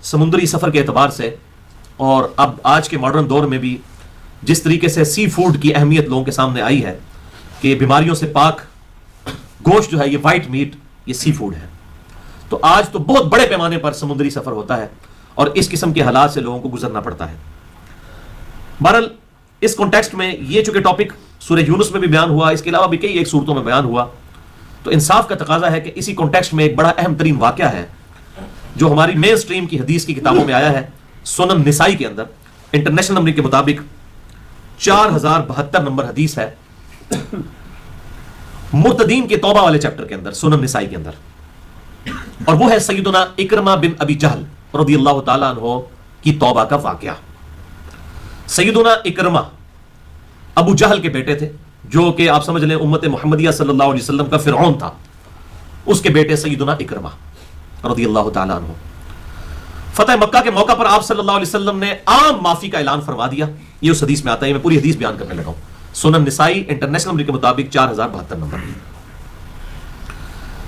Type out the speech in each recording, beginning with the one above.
سمندری سفر کے اعتبار سے اور اب آج کے ماڈرن دور میں بھی جس طریقے سے سی فوڈ کی اہمیت لوگوں کے سامنے آئی ہے کہ بیماریوں سے پاک گوشت جو ہے یہ وائٹ میٹ یہ سی فوڈ ہے، تو آج تو بہت بڑے پیمانے پر سمندری سفر ہوتا ہے اور اس قسم کے حالات سے لوگوں کو گزرنا پڑتا ہے۔ بہرحال اس کانٹیکسٹ میں یہ چونکہ ٹاپک سورہ یونس میں بھی بیان ہوا، اس کے علاوہ بھی کئی ایک صورتوں میں بیان ہوا، تو انصاف کا تقاضا ہے کہ اسی کانٹیکسٹ میں ایک بڑا اہم ترین واقعہ ہے جو ہماری مین سٹریم کی حدیث کی کتابوں میں آیا ہے، سنن نسائی کے اندر انٹرنیشنل نمبر کے مطابق 4072 نمبر حدیث ہے، مرتدین کے توبہ والے چیپٹر کے اندر، سنن نسائی کے اندر، اور وہ ہے سیدنا اکرمہ بن ابی جہل رضی اللہ تعالیٰ عنہ کی توبہ کا واقعہ۔ سیدنا اکرمہ ابو جہل کے بیٹے تھے، جو کہ آپ سمجھ لیں امت محمدیہ صلی اللہ علیہ وسلم کا فرعون تھا، اس کے بیٹے سیدنا اکرمہ رضی اللہ تعالیٰ عنہ۔ فتح مکہ کے موقع پر آپ صلی اللہ علیہ وسلم نے عام معافی کا اعلان فرما دیا، یہ اس حدیث میں آتا ہے، میں پوری حدیث بیان کرنے لگا ہوں، سنن نسائی انٹرنیشنل نمبر کے مطابق 4072 نمبر۔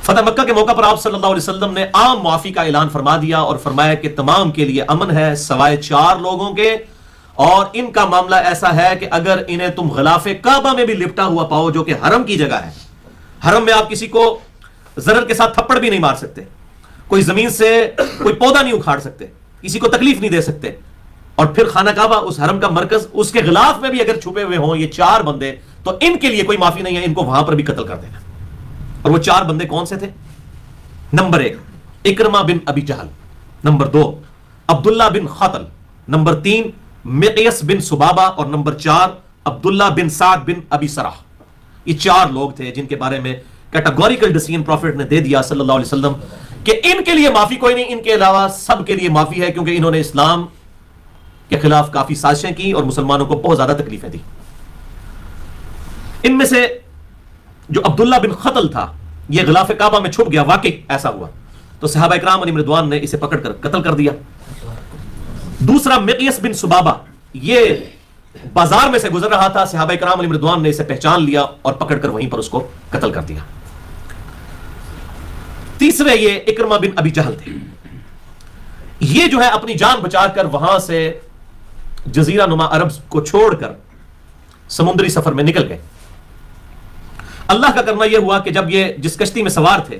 فتح مکہ کے موقع پر آپ صلی اللہ علیہ وسلم نے عام معافی کا اعلان فرما دیا اور فرمایا کہ تمام کے لیے امن ہے سوائے 4 لوگوں کے، اور ان کا معاملہ ایسا ہے کہ اگر انہیں تم غلاف کعبہ میں بھی لپٹا ہوا پاؤ جو کہ حرم کی جگہ ہے، حرم میں آپ کسی کو ضرر کے ساتھ تھپڑ بھی نہیں مار سکتے، کوئی زمین سے کوئی پودا نہیں اکھاڑ سکتے، کسی کو تکلیف نہیں دے سکتے، اور پھر خانہ کعبہ اس حرم کا مرکز، اس کے غلاف میں بھی اگر چھپے ہوئے ہوں یہ 4 بندے، تو ان کے لیے کوئی معافی نہیں ہے، ان کو وہاں پر بھی قتل کر دینا۔ اور وہ 4 بندے کون سے تھے؟ نمبر 1 اکرمہ بن ابی جہل، نمبر 2 عبداللہ بن خطل، نمبر 3 مقیس بن سبابہ، اور نمبر 4 عبداللہ بن سعد بن ابی سرح۔ یہ 4 لوگ تھے جن کے بارے میں کیٹاگوریکل ڈیسیژن پروفٹ نے دے دیا صلی اللہ علیہ وسلم کہ ان کے لیے معافی کوئی نہیں، ان کے علاوہ سب کے لیے معافی ہے، کیونکہ انہوں نے اسلام کے خلاف کافی سازشیں کی اور مسلمانوں کو بہت زیادہ تکلیفیں دی۔ ان میں سے جو عبداللہ بن خطل تھا یہ غلاف کعبہ میں چھپ گیا، واقعی ایسا ہوا، تو صحابہ اکرام علیہم رضوان نے اسے پکڑ کر قتل کر دیا۔ دوسرا مقیس بن سبابہ، یہ بازار میں سے گزر رہا تھا، صحابہ اکرام علیہم رضوان نے اسے پہچان لیا اور پکڑ کر وہیں پر اس کو قتل کر دیا۔ تیسرے یہ اکرمہ بن ابی جہل تھے، یہ جو ہے اپنی جان بچا کر وہاں سے جزیرہ نما عرب کو چھوڑ کر سمندری سفر میں نکل گئے۔ اللہ کا کرنا یہ ہوا کہ جب یہ جس کشتی میں سوار تھے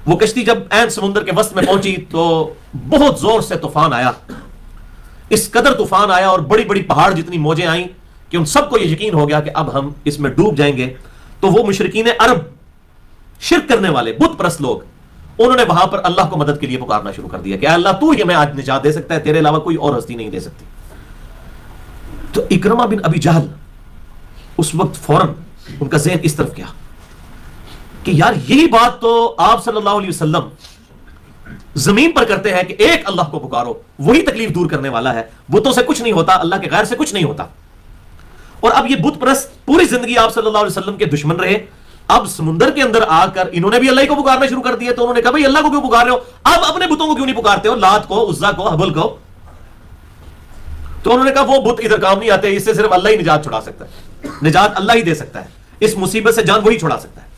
وہ کشتی جب عین سمندر کے وسط میں پہنچی تو بہت زور سے طوفان آیا، اس قدر طوفان آیا اور بڑی بڑی پہاڑ جتنی موجیں آئیں کہ ان سب کو یہ یقین ہو گیا کہ اب ہم اس میں ڈوب جائیں گے۔ تو وہ مشرکین عرب، شرک کرنے والے بت پرست لوگ، انہوں نے وہاں پر اللہ کو مدد کے لیے پکارنا شروع کر دیا کہ اے اللہ تو ہی ہمیں آج نجات دے سکتا ہے، تیرے علاوہ کوئی اور ہستی نہیں دے سکتی۔ تو اکرمہ بن ابی جہل اس وقت فوراً ان کا ذہن اس طرف گیا کہ یار یہی بات تو آپ صلی اللہ علیہ وسلم زمین پر کرتے ہیں کہ ایک اللہ کو پکارو، وہی تکلیف دور کرنے والا ہے، بتوں سے کچھ نہیں ہوتا، اللہ کے غیر سے کچھ نہیں ہوتا۔ اور اب یہ بت پرست پوری زندگی آپ صلی اللہ علیہ وسلم کے دشمن رہے، اب سمندر کے اندر آ کر انہوں نے بھی اللہ کو پکارنا شروع کر دیا، تو انہوں نے کہا بھائی اللہ کو کیوں پکار رہے ہو، اب اپنے بتوں کو کیوں نہیں پکارتے ہو، لات کو، عزا کو، حبل کو۔ تو انہوں نے کہا وہ بت ادھر کام نہیں آتے، اس سے صرف اللہ ہی نجات چھڑا سکتا ہے، نجات اللہ ہی دے سکتا ہے، اس مصیبت سے جان وہی چھڑا سکتا ہے۔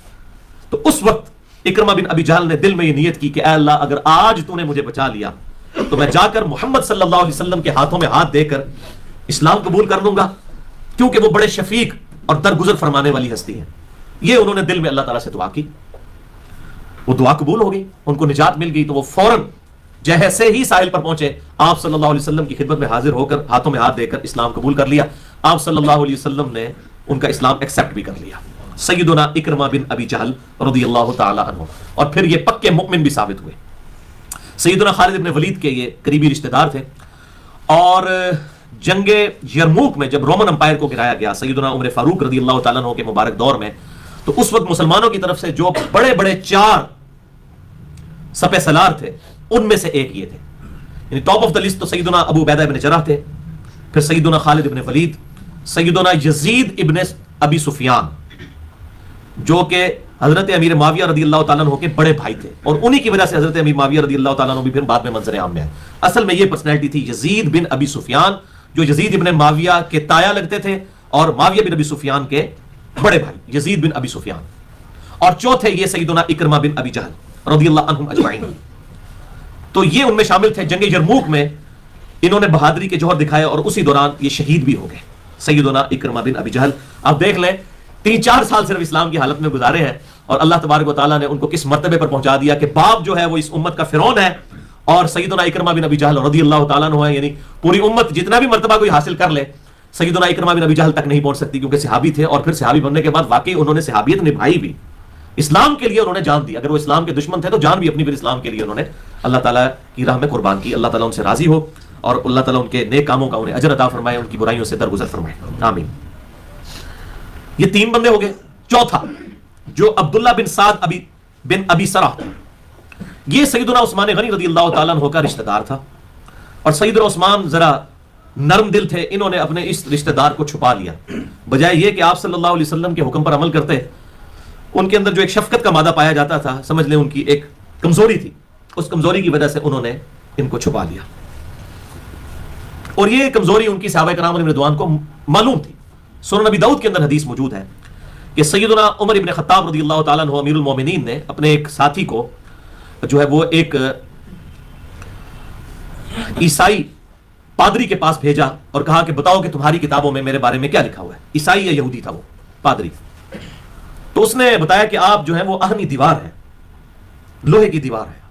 تو اس وقت اکرمہ بن ابی جہل نے دل میں یہ نیت کی کہ اے اللہ اگر آج تو نے مجھے بچا لیا تو میں جا کر محمد صلی اللہ علیہ وسلم کے ہاتھوں میں ہاتھ دے کر اسلام قبول کر لوں گا، کیونکہ وہ بڑے شفیق اور درگزر فرمانے والی ہستی ہیں۔ یہ انہوں نے دل میں اللہ تعالیٰ سے دعا کی، وہ دعا قبول ہو گئی، ان کو نجات مل گئی، تو وہ فوراً جیسے ہی ساحل پر پہنچے آپ صلی اللہ علیہ وسلم کی خدمت میں حاضر ہو کر ہاتھوں میں ہاتھ دے کر اسلام قبول کر لیا۔ آپ صلی اللہ علیہ وسلم نے ان کا اسلام ایکسیپٹ بھی کر لیا، سیدنا اکرمہ بن ابی جہل رضی اللہ تعالی عنہ، اور پھر یہ پکے مؤمن بھی ثابت ہوئے۔ سیدنا خالد بن ولید کے یہ قریبی رشتہ دار تھے، اور جنگ یرموک میں جب رومن امپائر کو گرایا گیا سیدنا عمر فاروق رضی اللہ تعالیٰ عنہ کے مبارک دور میں، تو اس وقت مسلمانوں کی طرف سے جو بڑے بڑے 4 سپہ سالار تھے ان میں سے ایک یہ تھے، یعنی ٹاپ آف دا لسٹ تو سیدنا ابو عبیدہ بن جراح تھے، پھر سیدنا خالد بن ولید، سیدنا یزید ابن ابی سفیان جو کہ حضرت امیر معاویہ رضی اللہ تعالیٰ عنہ کے بڑے بھائی تھے، اور انہی کی وجہ سے حضرت امیر معاویہ رضی اللہ تعالیٰ عنہ بھی پھر بعد میں منظر عام میں آئے۔ اصل میں یہ پرسنالٹی تھی یزید بن ابی سفیان، جو یزید ابن معاویہ کے تایا لگتے تھے، اور معاویہ بن ابی سفیان کے بڑے بھائی یزید بن ابی سفیان، اور چوتھے یہ سیدنا اکرمہ بن ابی جہل رضی اللہ عنہم اجمعین۔ تو یہ ان میں شامل تھے. جنگ یرموک میں انہوں نے بہادری کے جوہر دکھائے اور اسی دوران یہ شہید بھی ہو گئے. سیدنا اکرمہ بن ابی جہل آپ دیکھ لیں 3-4 سال صرف اسلام کی حالت میں گزارے ہیں اور اللہ تبارک و تعالیٰ نے ان کو کس مرتبے پر پہنچا دیا کہ باپ جو ہے وہ اس امت کا فرعون ہے اور سیدنا اکرمہ بن ابی جہل رضی اللہ تعالیٰ عنہ ہے. یعنی پوری امت جتنا بھی مرتبہ کوئی حاصل کر لے سیدنا اکرمہ بن ابی جہل تک نہیں پہنچ سکتی کیونکہ صحابی تھے اور پھر صحابی بننے کے بعد واقعی انہوں نے صحابیت نبھائی بھی. اسلام کے لیے انہوں نے جان دی. اگر وہ اسلام کے دشمن تھے تو جان بھی اپنی پھر اسلام کے لیے انہوں نے اللہ تعالیٰ کی راہ میں قربان کی. اللہ تعالیٰ ان سے راضی ہو اور اللہ تعالیٰ ان کے نیک کاموں کا انہیں اجر عطا فرمائے, ان کی برائیوں سے درگزر فرمائے, آمین. یہ 3 بندے ہو گئے. چوتھا جو عبداللہ بن سعد بن ابی سرح تھا, یہ سیدنا عثمان غنی رضی اللہ تعالیٰ عنہ کا رشتہ دار تھا اور سیدنا عثمان ذرا نرم دل تھے. انہوں نے اپنے اس رشتہ دار کو چھپا لیا بجائے یہ کہ آپ صلی اللہ علیہ وسلم کے حکم پر عمل کرتے. ان کے اندر جو ایک شفقت کا مادہ پایا جاتا تھا, سمجھ لیں ان کی ایک کمزوری تھی, اس کمزوری کی وجہ سے انہوں نے ان کو چھپا لیا. اور یہ کمزوری ان کی صحابہ کرام علیہم رضوان کو معلوم تھی. سنن نبی داؤد کے اندر حدیث موجود ہے کہ سیدنا عمر ابن خطاب رضی اللہ تعالیٰ عنہ امیر المومنین نے اپنے ایک ساتھی کو جو ہے وہ ایک عیسائی پادری کے پاس بھیجا اور کہا کہ بتاؤ کہ تمہاری کتابوں میں میرے بارے میں کیا لکھا ہوا ہے. عیسائی یا یہودی تھا وہ پادری. تو اس نے بتایا کہ آپ جو ہے وہ اہنی دیوار ہے, لوہے کی دیوار ہے.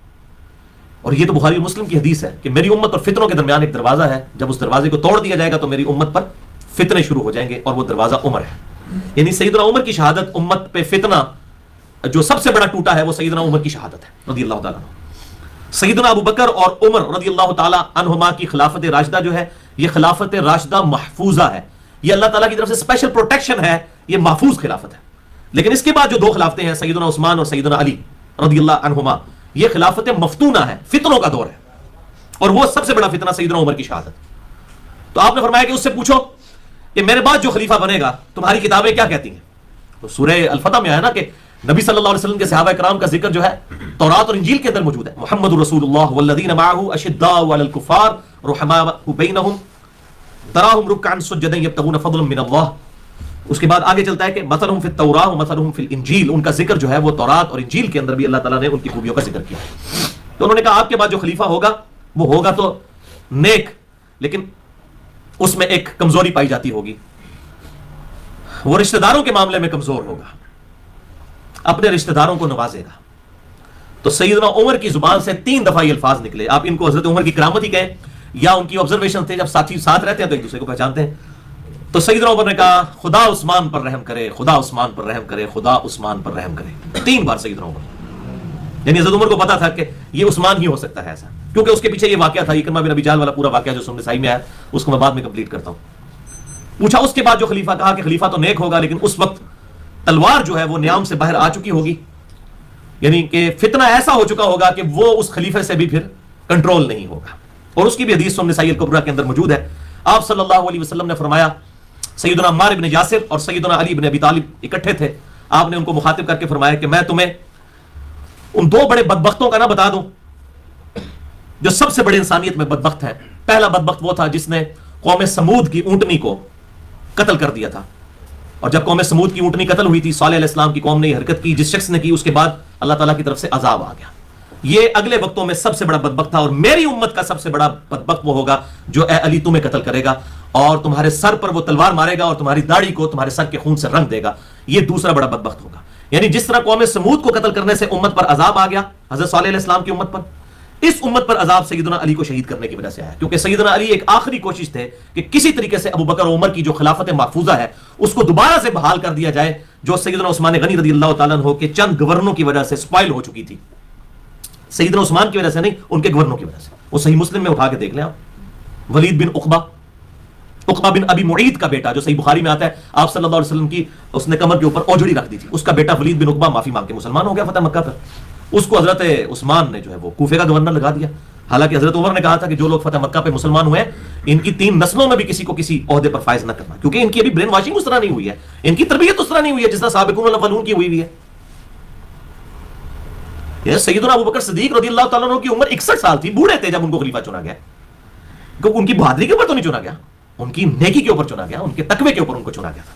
اور یہ تو بخاری اور مسلم کی حدیث ہے کہ میری امت اور فتنوں کے درمیان ایک دروازہ ہے, جب اس دروازے کو توڑ دیا جائے گا تو میری امت پر فتنے شروع ہو جائیں گے اور وہ دروازہ عمر ہے. یعنی سیدنا عمر کی شہادت امت پہ فتنہ جو سب سے بڑا ٹوٹا ہے وہ سیدنا عمر کی شہادت ہے رضی اللہ تعالیٰ عنہ. سیدنا ابو بکر اور عمر رضی اللہ تعالیٰ عنہما کی خلافت راشدہ جو ہے یہ خلافت راشدہ محفوظہ ہے. یہ اللہ تعالیٰ کی طرف سے اسپیشل پروٹیکشن ہے, یہ محفوظ خلافت ہے. لیکن اس کے بعد جو 2 خلافتیں ہیں سیدنا عثمان اور سیدنا علی رضی اللہ عنہما, یہ خلافت مفتونہ ہے, فتنوں کا دور ہے. اور وہ سب سے بڑا فتنہ سیدنا عمر کی شہادت. تو آپ نے فرمایا کہ اس سے پوچھو کہ میرے بعد جو خلیفہ بنے گا تمہاری کتابیں کیا کہتی ہیں. تو سورہ الفتح میں آیا نا کہ نبی صلی اللہ علیہ وسلم کے صحابہ کرام کا ذکر جو ہے تورات اور انجیل کے اندر موجود ہے. محمد رسول اللہ والذین معه اشداء علی الکفار رحماء بینہم تراہم رکعا سجدا یبتغون فضلا من اللہ. اس کے بعد آگے چلتا ہے کہ مثلہم فی التوراۃ ومثلہم فی الانجیل. ان کا ذکر جو ہے وہ تورات اور انجیل کے اندر بھی اللہ تعالیٰ نے ان کی خوبیوں کا ذکر کیا. تو انہوں نے کہا آپ کے بعد جو خلیفہ ہوگا وہ ہوگا تو نیک, لیکن اس میں ایک کمزوری پائی جاتی ہوگی, وہ رشتہ داروں کے معاملے میں کمزور ہوگا, اپنے رشتہ داروں کو نوازے گا. تو سیدنا عمر کی زبان سے 3 دفعہ یہ الفاظ نکلے. آپ ان کو حضرت عمر کی کرامت ہی کہیں یا ان کی آبزرویشن تھے, جب ساتھی ساتھ رہتے ہیں تو ایک دوسرے کو پہچانتے ہیں. تو سیدنا عمر نے کہا خدا عثمان پر رحم کرے, خدا عثمان پر رحم کرے, خدا عثمان پر رحم کرے, 3 بار سیدنا عمر. یعنی حضرت عمر کو پتا تھا کہ یہ عثمان ہی ہو سکتا ہے ایسا, کیونکہ اس کے پیچھے یہ واقعہ تھا اکرمہ بن ابی جہل والا پورا واقعہ جو سنن نسائی میں آیا, اس کو میں بعد میں کمپلیٹ کرتا ہوں. پوچھا اس کے بعد جو خلیفہ, کہا کہ خلیفہ تو نیک ہوگا لیکن اس وقت تلوار جو ہے وہ نیام سے باہر آ چکی ہوگی, یعنی کہ فتنہ ایسا ہو چکا ہوگا کہ وہ اس خلیفے سے بھی پھر کنٹرول نہیں ہوگا. اور اس کی بھی حدیث سنن نسائی الکبریٰ کے اندر موجود ہے. آپ صلی اللہ علیہ وسلم نے فرمایا, سیدنا عمار ابن یاسر اور سیدنا علی ابن ابی طالب اکٹھے تھے. آپ نے ان کو مخاطب کر کے فرمایا کہ میں تمہیں ان 2 بڑے بدبختوں کا نہ بتا دوں جو سب سے بڑے انسانیت میں بدبخت ہیں. پہلا بدبخت وہ تھا جس نے قوم سمود کی اونٹنی کو قتل کر دیا تھا, اور جب قوم سمود کی اونٹنی قتل ہوئی تھی, صالح علیہ السلام کی قوم نے یہ حرکت کی, جس شخص نے کی اس کے بعد اللہ تعالیٰ کی طرف سے عذاب آ گیا. یہ اگلے وقتوں میں سب سے بڑا بدبخت تھا, اور میری امت کا سب سے بڑا بدبخت وہ ہوگا جو اے علی تمہیں قتل کرے گا اور تمہارے سر پر وہ تلوار مارے گا اور تمہاری داڑھی کو تمہارے سر کے خون سے رنگ دے گا. یہ دوسرا بڑا بدبخت ہوگا. یعنی جس طرح قوم سمود کو قتل کرنے سے امت پر عذاب آ گیا حضرت صالح علیہ السلام کی امت پر, اس امت پر عذاب سیدنا علی کو شہید کرنے کی وجہ سے آیا, کیونکہ سیدنا علی ایک آخری کوشش تھے کہ کسی طریقے سے ابو بکر و عمر کی جو خلافت محفوظہ ہے اس کو دوبارہ سے بحال کر دیا جائے, جو سیدنا عثمان غنی رضی اللہ تعالیٰ عنہ کے چند گورنروں کی وجہ سے سپائل ہو چکی تھی. سیدنا عثمان کی وجہ سے نہیں, ان کے گورنروں کی وجہ سے. وہ صحیح مسلم میں اٹھا کے دیکھ لیں آپ, ولید بن عقبہ بن ابی معید کا بیٹا, جو صحیح بخاری میں آتا ہے, آپ صلی اللہ علیہ وسلم کی اس نے کمر کے اوپر اوجڑی رکھ دی تھی, اس کا بیٹا ولید بن عقبہ معافی مانگ کے مسلمان ہو گیا فتح مکہ پر. اس کو حضرت عثمان نے جو ہے وہ کوفے کا گورنر لگا دیا. حالانکہ حضرت عمر نے کہا تھا کہ جو لوگ فتح مکہ پہ مسلمان ہوئے ان کی 3 نسلوں میں بھی کسی کو کسی عہدے پر فائز نہ کرنا, کیونکہ ان کی ابھی برین واشنگ اس طرح نہیں ہوئی ہے, ان کی تربیت اس طرح نہیں ہوئی ہے جس طرح سابقون الاولون کی ہوئی ہے. یہ سیدنا ابو بکر صدیق رضی اللہ تعالیٰ عنہ کی عمر 61 سال تھی, بوڑھے تھے جب ان کو خلیفہ چنا گیا. کیونکہ ان کی بہادری کے اوپر تو نہیں چنا گیا, ان کی نیکی کے اوپر چنا گیا, ان کے تقوی کے اوپر ان کو چنا گیا تھا.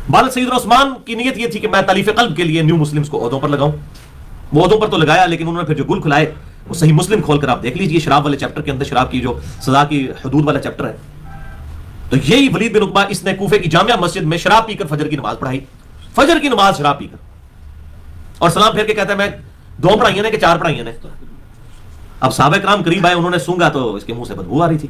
بعد سیدنا عثمان کی نیت یہ تھی کہ میں تالیف قلب کے لیے نیو مسلمز کو عہدوں پر لگاؤں. وہ عہدوں پر تو لگایا, لیکن انہوں نے پھر جو گل کھلائے وہ صحیح مسلم کھول کر آپ دیکھ لیجئے، شراب والے چیپٹر کے اندر شراب کی جو سزا کی حدود والا چیپٹر ہے، تو یہی ولید بن عقبہ اس نے کوفے کی جامعہ مسجد میں شراب پی کر فجر کی نماز پڑھائی، فجر کی نماز شراب پی کر، اور سلام پھیر کے کہتا ہے میں 2 پڑھائیاں نے کہ 4 پڑھائیاں نے. اب صحابہ کرام قریب آئے، انہوں نے سونگا تو اس کے منہ سے بدبو آ رہی تھی.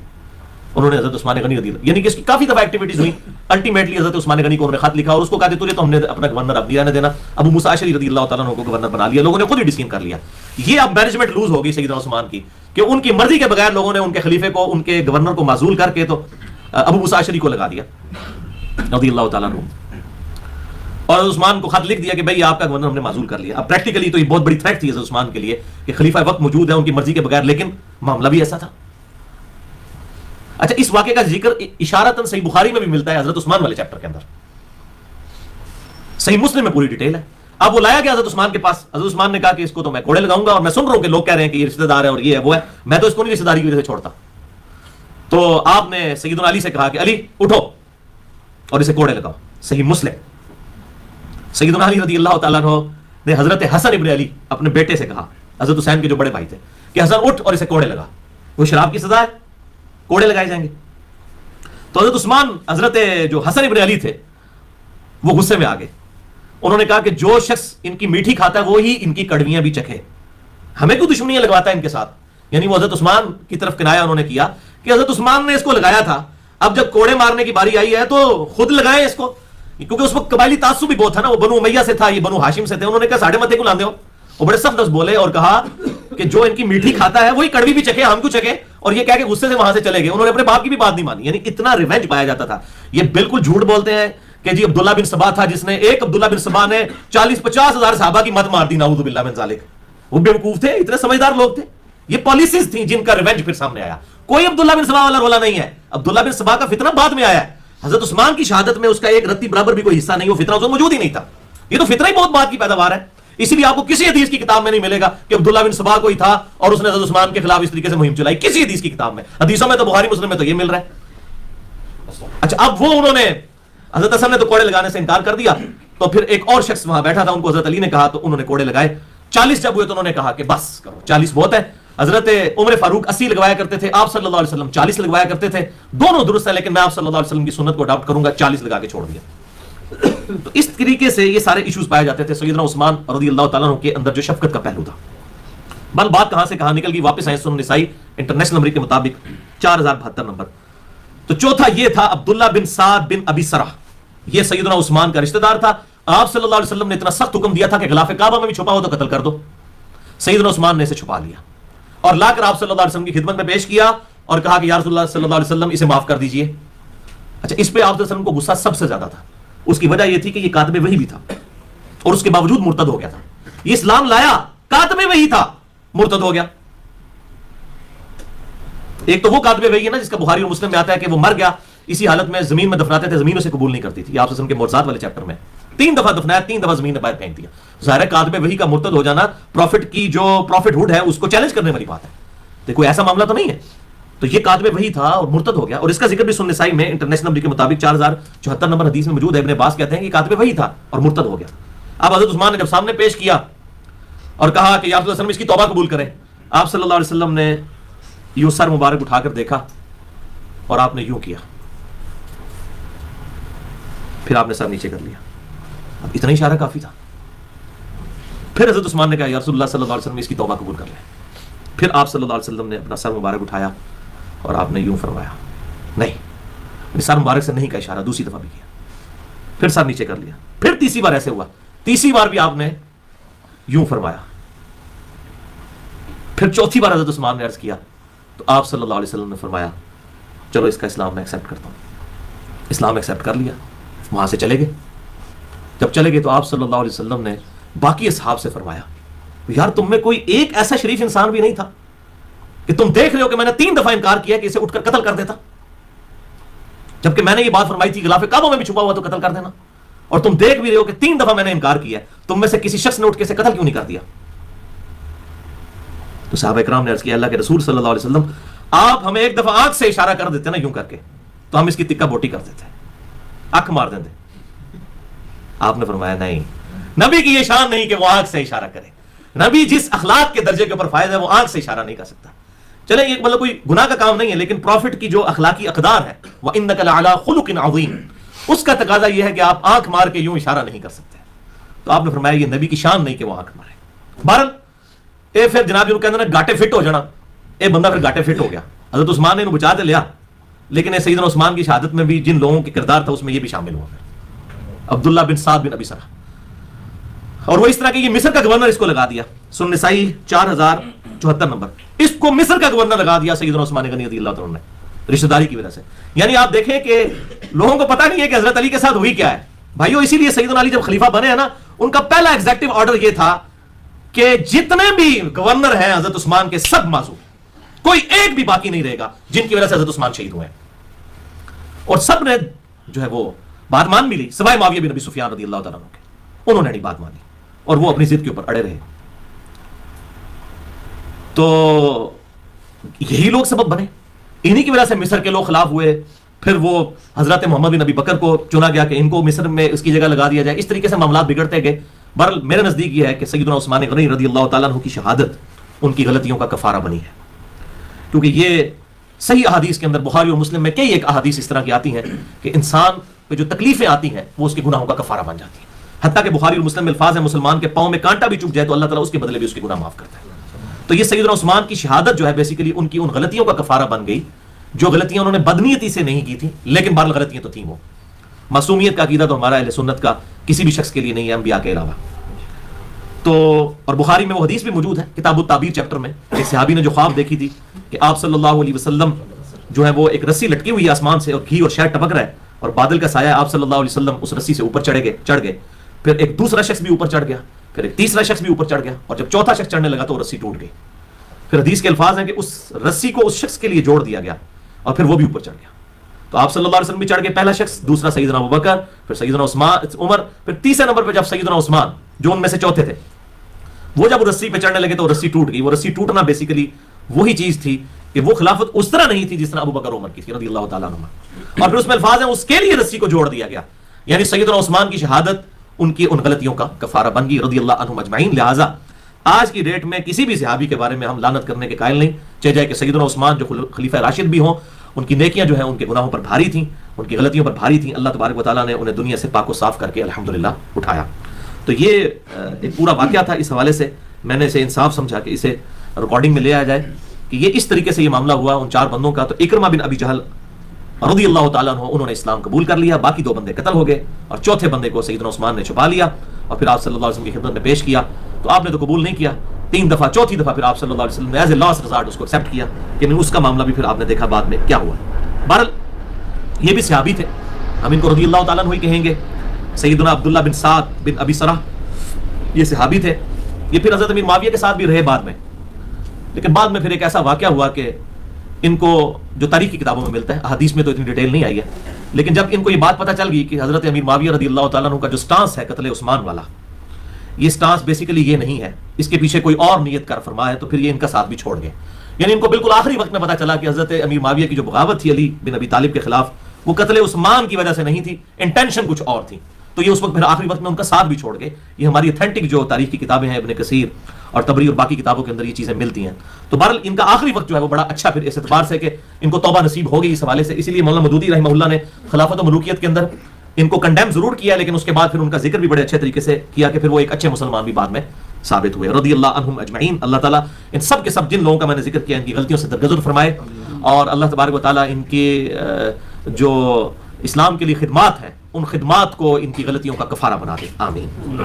انہوں نے حضرت عثمان غنی رضی اللہ، یعنی کہ اس کی کافی دفعہ ایکٹیویٹیز ہوئی، الٹیمیٹلی حضرت عثمان غنی کو انہوں نے خط لکھا اور اس کو کہا کہ تجھے تو ہم نے اپنا گورنر اب نہیں رہنے دینا. ابو موسیٰ اشعری رضی اللہ تعالیٰ عنہ کو گورنر بنا لیا، لوگوں نے خود ہی ڈسین کر لیا. یہ اب مینجمنٹ لوز ہو گئی سیدنا عثمان کی کہ ان کی مرضی کے بغیر لوگوں نے ان کے خلیفے کو، ان کے گورنر کو معزول کر کے تو ابو موسیٰ اشعری کو لگا دیا رضی اللہ تعالیٰ عنہ، اور عثمان کو خط لکھ دیا کہ بھائی آپ کا گورنر ہم نے معزول کر لیا. اب پریکٹیکلی تو یہ بہت بڑی تھریٹ تھی حضرت عثمان کے لیے کہ خلیفہ وقت موجود ہے ان کی مرضی کے بغیر، لیکن معاملہ بھی ایسا تھا. اچھا، اس واقعے کا ذکر اشارتاً صحیح بخاری میں بھی ملتا ہے حضرت عثمان والے چیپٹر کے اندر، صحیح مسلم میں پوری ڈیٹیل ہے. اب وہ لایا گیا حضرت عثمان کے پاس، حضرت عثمان نے کہا کہ اس کو تو میں کوڑے لگاؤں گا، اور میں سن رہا ہوں کہ لوگ کہہ رہے ہیں کہ یہ رشتہ دار ہے اور یہ ہے وہ ہے، میں تو اس کو نہیں رشتہ داری کی وجہ سے چھوڑتا. تو آپ نے سیدنا علی سے کہا کہ علی اٹھو اور اسے کوڑے لگاؤ. صحیح مسلم. سیدنا علی رضی اللہ تعالیٰ عنہ نے حضرت حسن ابن علی اپنے بیٹے سے کہا، حضرت حسین کے جو بڑے بھائی تھے، کہ حسن اٹھ اور اسے کوڑے لگا، وہ شراب کی سزا ہے، کوڑے لگائے جائیں گے. تو حضرت عثمان، حضرت جو حسن ابن علی تھے وہ غصے میں آ گئے. انہوں نے کہا کہ جو شخص ان کی میٹھی کھاتا ہے وہی ان کی کڑویاں بھی چکھے، ہمیں کیوں دشمنیاں لگواتا ہے ان کے ساتھ. یعنی وہ حضرت عثمان کی طرف کنایا انہوں نے کیا کہ حضرت عثمان نے اس کو لگایا تھا، اب جب کوڑے مارنے کی باری آئی ہے تو خود لگائیں اس کو، کیونکہ اس وقت قبائلی تعصب بھی بہت تھا نا، وہ بنو امیہ سے تھا، یہ بنو ہاشم سے تھے. انہوں نے کہا ساڑھے متے کو لاندے ہو. وہ بڑے سخت لفظ بولے اور کہا کہ جو ان کی میٹھی کھاتا ہے وہی کڑوی بھی چکھے، ہم کیوں چکھے. اور یہ کہہ کے غصے سے وہاں سے چلے گئے. انہوں نے اپنے باپ کی بھی بات نہیں مانی. یعنی اتنا ریونج پایا جاتا تھا. یہ بالکل جھوٹ بولتے ہیں کہ جی عبداللہ بن سبا تھا جس نے، ایک عبداللہ بن سبا نے 40-50 ہزار صحابہ کی مت مار دی، نعوذ باللہ من ذالک. وہ بیوقوف تھے، اتنے سمجھدار لوگ تھے. یہ پالیسیز تھیں جن کا ریونج پھر سامنے آیا. کوئی عبداللہ بن سبا والا رولا نہیں ہے. عبداللہ بن سبا کا فتنہ بعد میں آیا ہے. حضرت عثمان کی شہادت میں اس کا ایک رتی برابر بھی کوئی حصہ نہیں، وہ فتنہ اس میں موجود ہی نہیں تھا. یہ تو فتنہ ہی بہت بات کی پیداوار ہے. اسی لیے آپ کو کسی حدیث کی کتاب میں نہیں ملے گا کہ عبداللہ بن سبا کوئی تھا اور اس نے حضرت عثمان کے خلاف اس طریقے سے مہم چلائی. کسی حدیث کی کتاب میں، حدیثوں میں تو بخاری مسلم میں تو یہ مل رہا ہے. اچھا، اب وہ انہوں نے، حضرت حسن نے تو کوڑے لگانے سے انکار کر دیا، تو پھر ایک اور شخص وہاں بیٹھا تھا، ان کو حضرت علی نے کہا تو انہوں نے کوڑے لگائے. 40 جب ہوئے تو انہوں نے کہا کہ بس کرو، 40 بہت ہے. حضرت عمر فاروق 80 لگوایا کرتے تھے، آپ صلی اللہ علیہ وسلم 40 لگوایا کرتے تھے. دونوں درست ہے، لیکن میں آپ صلی اللہ علیہ وسلم کی سنت کو اڈاپٹ کروں گا، 40 لگا کے چھوڑ دیا. تو اس طریقے سے یہ سارے ایشوز پائے جاتے تھے سیدنا عثمان رضی اللہ تعالیٰ عنہ کے اندر جو شفقت کا پہلو تھا. بل بات کہاں سے کہاں نکل گئی، واپس آئے سنن نسائی انٹرنیشنل نمبر کے مطابق 4072 نمبر. تو چوتھا یہ تھا عبداللہ بن سعد بن ابی سرح. یہ سیدنا عثمان کا رشتہ دار تھا. آپ صلی اللہ علیہ وسلم نے اتنا سخت حکم دیا تھا کہ غلاف کعبہ میں بھی چھپا ہو تو قتل کر دو. سیدنا عثمان نے اسے چھپا لیا اور لا کر آپ صلی اللہ علیہ وسلم کی خدمت میں پیش کیا اور کہا کہ یا رسول اللہ صلی اللہ علیہ وسلم اسے معاف کر دیجئے. اچھا، اس پہ آپ صلی اللہ علیہ وسلم کو غصہ سب سے زیادہ تھا. اس کی وجہ یہ تھی کہ یہ کاتب وحی بھی تھا اور اس کے باوجود مرتد ہو گیا تھا. یہ اسلام لایا، کاتب وحی تھا، مرتد ہو گیا. ایک تو وہ کاتب وحی ہے نا جس کا بخاری اور مسلم میں آتا ہے کہ وہ مر گیا، اسی حالت میں زمین میں دفناتے تھے، زمین اسے قبول نہیں کرتی تھی. آپ صلی اللہ علیہ وسلم کے معجزات والے چیپٹر میں 3 دفعہ دفنایا، 3 دفعہ زمین نے باہر پھینک دیا. ظاہر ہے کاتب وحی کا مرتد ہو جانا پروفٹ کی جو پروفٹ ہوڈ ہے اس کو چیلنج کرنے والی بات ہے. تو کوئی ایسا معاملہ تو نہیں ہے. تو یہ کاتب وحی تھا اور مرتد ہو گیا، اور اس کا ذکر بھی سنن نسائی میں انٹرنیشنل نمبر کے مطابق 4074 نمبر حدیث میں موجود ہے. ابن عباس کہتے ہیں کہ کاتب وحی تھا اور مرتد ہو گیا. اب حضرت عثمان نے جب سامنے پیش کیا اور کہا کہ یا رسول اللہ صلی اللہ علیہ وسلم اس کی توبہ قبول کریں، آپ صلی اللہ علیہ وسلم نے یوں سر مبارک اٹھا کر دیکھا اور آپ نے یوں کیا، پھر آپ نے سر نیچے کر لیا. اب اتنا ہی اشارہ کافی تھا. پھر حضرت عثمان نے کہا یا رسول اللہ صلی اللہ علیہ وسلم اس کی توبہ قبول کر لیں. پھر آپ صلی اللہ علیہ وسلم نے اپنا سر مبارک اٹھایا اور آپ نے یوں فرمایا، نہیں، سر مبارک سے نہیں کا اشارہ دوسری دفعہ بھی کیا، پھر سر نیچے کر لیا. پھر تیسری بار ایسے ہوا، تیسری بار بھی آپ نے یوں فرمایا. پھر چوتھی بار حضرت عثمان نے عرض کیا تو آپ صلی اللہ علیہ وسلم نے فرمایا چلو اس کا اسلام میں ایکسیپٹ کرتا ہوں. اسلام ایکسیپٹ کر لیا. وہاں سے چلے گئے. جب چلے گئے تو آپ صلی اللہ علیہ وسلم نے باقی اصحاب سے فرمایا یار تم میں کوئی ایک ایسا شریف انسان بھی نہیں تھا کہ تم دیکھ رہے ہو کہ میں نے 3 دفعہ انکار کیا کہ اسے اٹھ کر قتل کر دیتا، جبکہ میں نے یہ بات فرمائی تھی غلاف کعبہ میں بھی چھپا ہوا تو قتل کر دینا، اور تم دیکھ بھی رہے ہو کہ 3 دفعہ میں نے انکار کیا ہے، تم میں سے کسی شخص نے اٹھ کے اسے قتل کیوں نہیں کر دیا؟ تو صحابہ کرام نے عرض کیا اللہ کے رسول صلی اللہ علیہ وسلم آپ ہمیں ایک دفعہ آنکھ سے اشارہ کر دیتے نا یوں کر کے تو ہم اس کی تکہ بوٹی کر دیتے، آنکھ مار دیتے. آپ نے فرمایا نہیں، نبی کی یہ شان نہیں کہ وہ آنکھ سے اشارہ کرے. نبی جس اخلاق کے درجے کے اوپر فائز ہے وہ آنکھ سے اشارہ نہیں کر سکتا. چلیں یہ مطلب کوئی گناہ کا کام نہیں ہے، لیکن پروفٹ کی جو اخلاقی اقدار ہے وَإِنَّكَ لَعَلَىٰ خُلُقٍ عَظِيمٍ، اس کا تقاضا یہ ہے کہ آپ آنکھ مار کے یوں اشارہ نہیں کر سکتے. تو آپ نے فرمایا یہ نبی کی شان نہیں کہ وہ آنکھ مارے. بہرحال اے پھر جناب جو کہتے ہیں نا گاٹے فٹ ہو جانا، اے بندہ پھر گاٹے فٹ ہو گیا. حضرت عثمان نے انہوں بچا کے لیا، لیکن سیدنا عثمان کی شہادت میں بھی جن لوگوں کے کردار تھا اس میں یہ بھی شامل ہوا. عبداللہ بن سعد بن ابی سرح، اور وہ اس طرح کہ یہ مصر کا گورنر اس کو لگا دیا. سنن نسائی 4074 نمبر، اس کو مصر کا گورنر لگا دیا سیدنا عثمان غنی رضی اللہ عنہ نے رشتہ داری کی وجہ سے. یعنی آپ دیکھیں کہ لوگوں کو پتہ نہیں ہے کہ حضرت علی کے ساتھ ہوئی کیا ہے بھائیو. اسی لیے سیدنا علی جب خلیفہ بنے ہیں نا، ان کا پہلا ایگزیکٹو آرڈر یہ تھا کہ جتنے بھی گورنر ہیں حضرت عثمان کے سب معصوم، کوئی ایک بھی باقی نہیں رہے گا جن کی وجہ سے حضرت عثمان شہید ہوئے ہیں. اور سب نے جو ہے وہ بات مان بھی لی سوائے معاویہ بن ابی سفیان رضی اللہ تعالیٰ عنہ کے. انہوں نے نہیں بات مانی اور وہ اپنی ضد کے اوپر اڑے رہے. تو یہی لوگ سبب بنے، انہی کی وجہ سے مصر کے لوگ خلاف ہوئے. پھر وہ حضرت محمد بن ابی بکر کو چنا گیا کہ ان کو مصر میں اس کی جگہ لگا دیا جائے. اس طریقے سے معاملات بگڑتے گئے. بہرحال میرے نزدیک یہ ہے کہ سیدنا عثمان غنی رضی اللہ تعالیٰ عنہ کی شہادت ان کی غلطیوں کا کفارہ بنی ہے، کیونکہ یہ صحیح احادیث کے اندر بخاری اور مسلم میں کئی ایک احادیث اس طرح کی آتی ہیں کہ انسان پہ جو تکلیفیں آتی ہیں وہ اس کے گناہوں کا کفارہ بن جاتی ہیں. حتیٰ کہ بخاری اور مسلم میں الفاظ ہیں مسلمان کے پاؤں میں کانٹا بھی چپ جائے تو اللہ تعالیٰ اس کے بدلے بھی اس کے گناہ معاف کرتا ہے. تو یہ سیدنا عثمان کی شہادت جو ہے بیسیکلی ان کی ان غلطیوں کا کفارہ بن گئی جو غلطیاں انہوں نے بدنیتی سے نہیں کی تھی، لیکن بہرحال غلطیاں تو تھیں. وہ معصومیت کا عقیدہ تو ہمارا اہل سنت کا کسی بھی شخص کے لیے نہیں ہے انبیاء کے علاوہ. تو اور بخاری میں وہ حدیث بھی موجود ہے کتاب التعبیر چیپٹر میں، ایک صحابی نے جو خواب دیکھی تھی کہ آپ صلی اللہ علیہ وسلم جو ہے وہ ایک رسی لٹکی ہوئی ہے آسمان سے اور گھی اور شہد ٹپک رہا ہے اور بادل کا سایہ، آپ صلی اللہ علیہ وسلم اس رسی سے اوپر چڑھ گئے. پھر ایک دوسرا شخص بھی اوپر چڑھ گیا، پھر ایک تیسرا شخص بھی اوپر چڑھ گیا، اور جب چوتھا شخص چڑھنے لگا تو وہ رسی ٹوٹ گئی. پھر حدیث کے الفاظ ہیں کہ اس رسی کو اس شخص کے لیے جوڑ دیا گیا اور پھر وہ بھی اوپر چڑھ گیا. تو آپ صلی اللہ علیہ وسلم بھی چڑھ گئے، پہلا شخص، دوسرا سیدنا ابوبکر، پھر سیدنا عمر، پھر تیسرے نمبر پہ جب سیدنا عثمان جو ان میں سے چوتھے تھے وہ جب رسی پہ چڑھنے لگے تو رسی ٹوٹ گئی. وہ رسی ٹوٹنا بیسیکلی وہی چیز تھی کہ وہ خلافت اس طرح نہیں تھی جس طرح ابوبکر عمر کی تھی رضی اللہ تعالیٰ عنہ. اور پھر اس میں الفاظ ہیں اس کے لیے رسی کو جوڑ دیا گیا. یعنی سیدنا عثمان کی شہادت ان کی ان غلطیوں کا کفارہ بن گئی رضی اللہ عنہم اجمعین. لہٰذا آج کی ڈیٹ میں کسی بھی صحابی کے بارے میں ہم لعنت کرنے کے قائل نہیں، چاہے جائے کہ سیدنا عثمان جو خلیفہ راشد بھی ہوں، ان کی نیکیاں جو ہیں ان کے گناہوں پر بھاری تھیں، ان کی غلطیوں پر بھاری تھیں. اللہ تبارک و تعالیٰ نے انہیں دنیا سے پاک و صاف کر کے الحمدللہ اٹھایا. تو یہ ایک پورا واقعہ تھا. اس حوالے سے میں نے اسے انصاف سمجھا کہ اسے ریکارڈنگ میں لے آیا جائے کہ یہ اس طریقے سے یہ معاملہ ہوا ان چار بندوں کا. تو اکرمہ بن ابی جہل رضی اللہ تعالیٰ عنہ انہوں نے اسلام قبول کر لیا، باقی دو بندے قتل ہو گئے اور چوتھے بندے کو سیدنا عثمان نے چھپا لیا اور پھر آپ صلی اللہ علیہ وسلم کی خدمت میں پیش کیا. تو آپ نے تو قبول نہیں کیا 3 دفعہ، چوتھی دفعہ پھر آپ صلی اللہ علیہ وسلم نے ایز اے لاسٹ ریزارٹ اس کو ایکسیپٹ کیا کہ اس کا معاملہ بھی پھر آپ نے دیکھا بعد میں کیا ہوا. بہرحال یہ بھی صحابی تھے، ہم ان کو رضی اللہ تعالیٰ عنہ ہی کہیں گے. سیدنا عبداللہ بن سعد بن ابی سرح یہ صحابی تھے. یہ پھر حضرت امیر معاویہ کے ساتھ بھی رہے بعد میں، لیکن بعد میں پھر ایک ایسا واقعہ ہوا کہ ان کو جو تاریخ کی کتابوں میں ملتا ہے، حدیث میں تو اتنی ڈیٹیل نہیں آئی ہے، لیکن جب ان کو یہ بات پتہ چل گئی کہ حضرت امیر معاویہ رضی اللہ تعالیٰ عنہ کا جو سٹانس ہے قتل عثمان والا، یہ سٹانس بیسیکلی یہ نہیں ہے، اس کے پیچھے کوئی اور نیت کر فرما ہے، تو پھر یہ ان کا ساتھ بھی چھوڑ گئے. یعنی ان کو بالکل آخری وقت میں پتہ چلا کہ حضرت امیر معاویہ کی جو بغاوت تھی علی بن ابی طالب کے خلاف، وہ قتل عثمان کی وجہ سے نہیں تھی، انٹینشن کچھ اور تھی. تو یہ اس وقت پھر آخری وقت میں ان کا ساتھ بھی چھوڑ گئے. یہ ہماری اتھینٹک جو تاریخ کی کتابیں ہیں ابن کثیر اور طبری اور باقی کتابوں کے اندر یہ چیزیں ملتی ہیں. تو بہرحال ان کا آخری وقت جو ہے وہ بڑا اچھا پھر اس اعتبار سے کہ ان کو توبہ نصیب ہو گئی اس حوالے سے. اسی لیے مولانا مودودی رحمہ اللہ نے خلافت و ملوکیت کے اندر ان کو کنڈیم ضرور کیا، لیکن اس کے بعد پھر ان کا ذکر بھی بڑے اچھے طریقے سے کیا کہ پھر وہ ایک اچھے مسلمان بھی بعد میں ثابت ہوئے رضی اللہ عنہم اجمعین. اللہ تعالیٰ ان سب کے سب جن لوگوں کا میں نے ذکر کیا ان کی غلطیوں سے درگزر فرمائے، اور اللہ تبارک و تعالیٰ ان کے جو اسلام کے لیے خدمات ہیں ان خدمات کو ان کی غلطیوں کا کفارہ بنا دے. آمین.